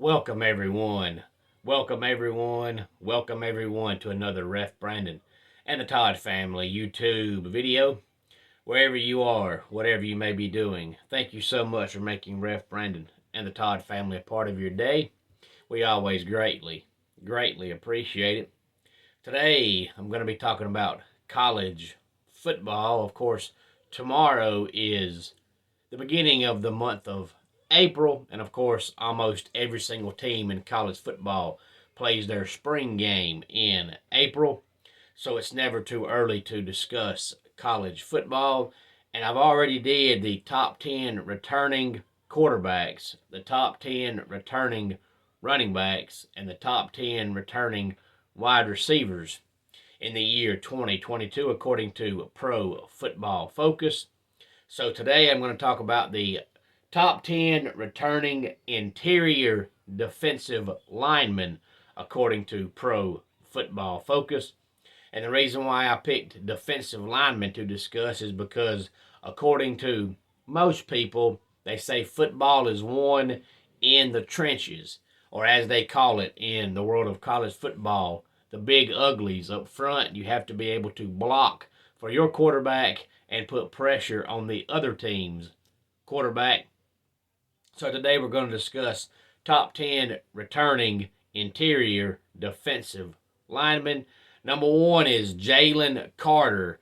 Welcome everyone. Welcome everyone. Welcome everyone to another Ref Brandon and the Todd family YouTube video. Wherever you are, whatever you may be doing, thank you so much for making Ref Brandon and the Todd family a part of your day. We always greatly appreciate it. Today, I'm going to be talking about college football. Of course, tomorrow is the beginning of the month of April, and of course, almost every single team in college football plays their spring game in April, so it's never too early to discuss college football. And I've already did the top 10 returning quarterbacks, the top 10 returning running backs, and the top 10 returning wide receivers in the year 2022 according to Pro Football Focus. So today I'm going to talk about the top 10 returning interior defensive linemen according to Pro Football Focus. And the reason why I picked defensive linemen to discuss is because according to most people, they say football is won in the trenches, or as they call it in the world of college football, the big uglies up front. You have to be able to block for your quarterback and put pressure on the other team's quarterback. So today we're going to discuss top 10 returning interior defensive linemen. Number 1 is Jalen Carter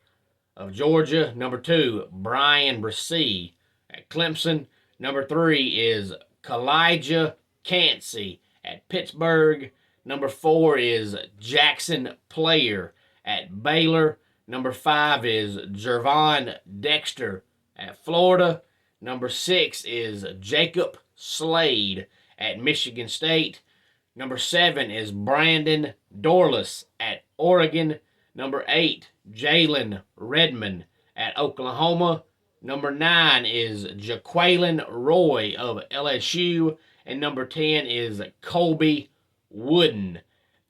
of Georgia. Number 2, Brian Bresee at Clemson. Number 3 is Kalijah Cansey at Pittsburgh. Number 4 is Jackson Player at Baylor. Number 5 is Jervon Dexter at Florida. Number 6 is Jacob Slade at Michigan State. Number 7 is Brandon Dorlus at Oregon. Number 8, Jalen Redmond at Oklahoma. Number 9 is Jaquelin Roy of LSU. And number 10 is Colby Wooden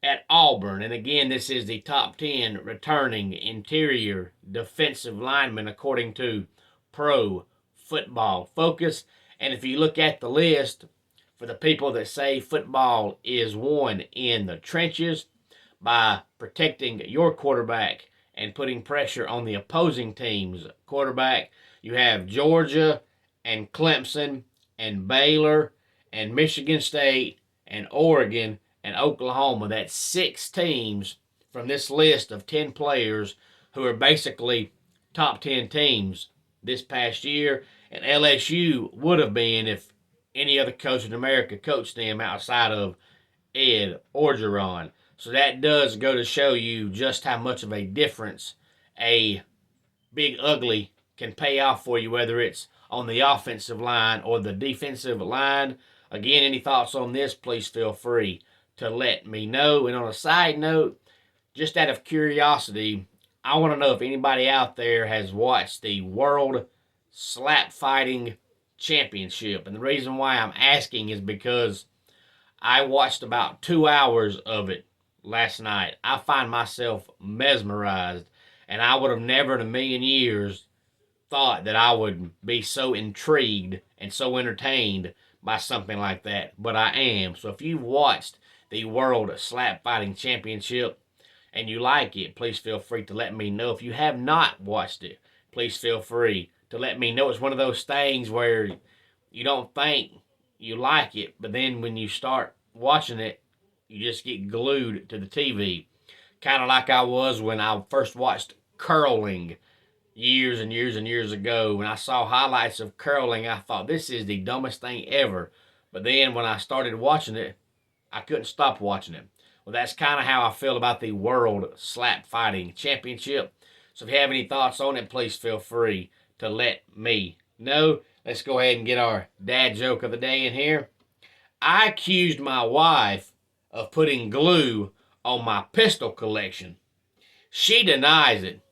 at Auburn. And again, this is the top 10 returning interior defensive linemen according to Pro Football Focus. And if you look at the list, for the people that say football is won in the trenches by protecting your quarterback and putting pressure on the opposing team's quarterback, you have Georgia and Clemson and Baylor and Michigan State and Oregon and Oklahoma. That's 6 teams from this list of 10 players who are basically top 10 teams this past year. And LSU would have been if any other coach in America coached them outside of Ed Orgeron. So that does go to show you just how much of a difference a big ugly can pay off for you, whether it's on the offensive line or the defensive line. Again, any thoughts on this, please feel free to let me know. And on a side note, just out of curiosity, I want to know if anybody out there has watched the World Slap Fighting Championship. And the reason why I'm asking is because I watched about 2 hours of it last night. I find myself mesmerized, and I would have never in a million years thought that I would be so intrigued and so entertained by something like that, but I am. So if you've watched the World Slap Fighting Championship and you like it, please feel free to let me know. If you have not watched it, please feel free to let me know. It's one of those things where you don't think you like it, but then when you start watching it, you just get glued to the TV. Kind of like I was when I first watched curling years and years and years ago. When I saw highlights of curling, I thought, this is the dumbest thing ever. But then when I started watching it, I couldn't stop watching it. Well, that's kind of how I feel about the World Slap Fighting Championship. So if you have any thoughts on it, please feel free to let me know. Let's go ahead and get our dad joke of the day in here. I accused my wife of putting glue on my pistol collection. She denies it,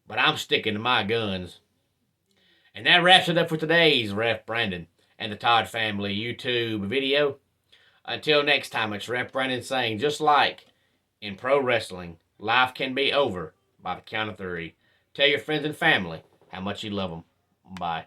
but I'm sticking to my guns. And that wraps it up for today's Ref Brandon and the Todd family YouTube video. Until next time, it's Ref Brandon saying, just like in pro wrestling, life can be over by the count of 3. Tell your friends and family how much you love them. Bye.